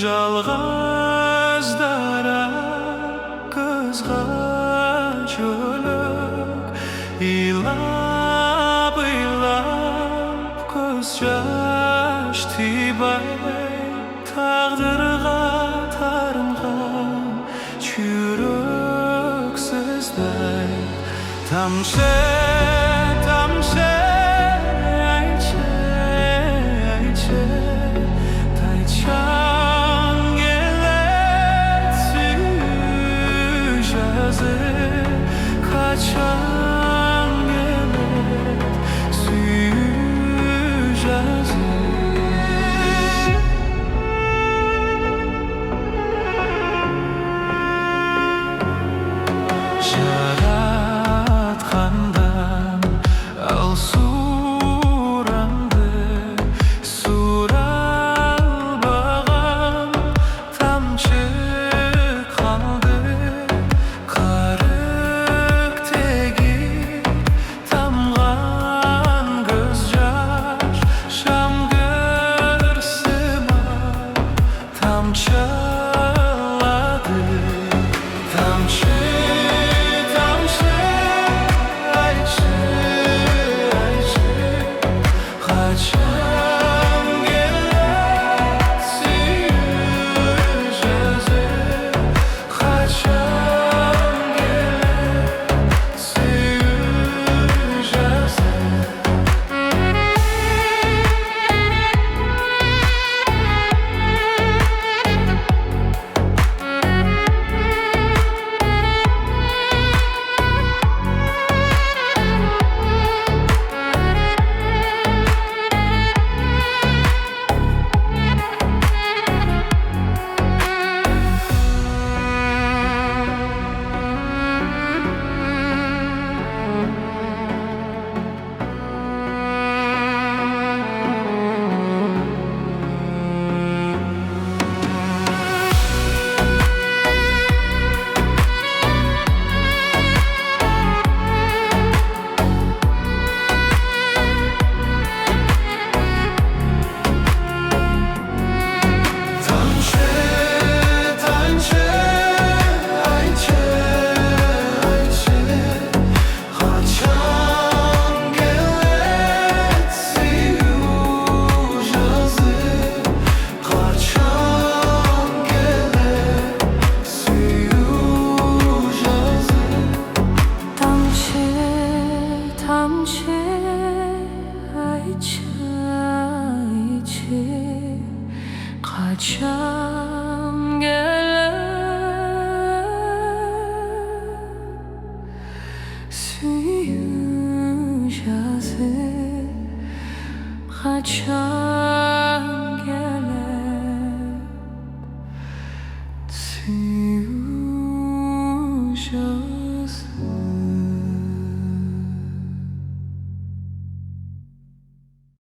жалғыздары қызғач өлік илап көз жаш тыйбай тағдырға тарынған жүрексіздай тамшы тамшы айтшы айтшы тайчан келеді сүйу жазып қачан келеді сүйу жазып жаратқандан алсуранды суралбаған тамшы қалды қарықтегі тамған көз жаш жаңғырсымай тамшылады тамшы тамшы айтшы айтшы қашан келеді сүйу жазып қашан келеді сүйу жазып қашан келеді сүйу жазып қашан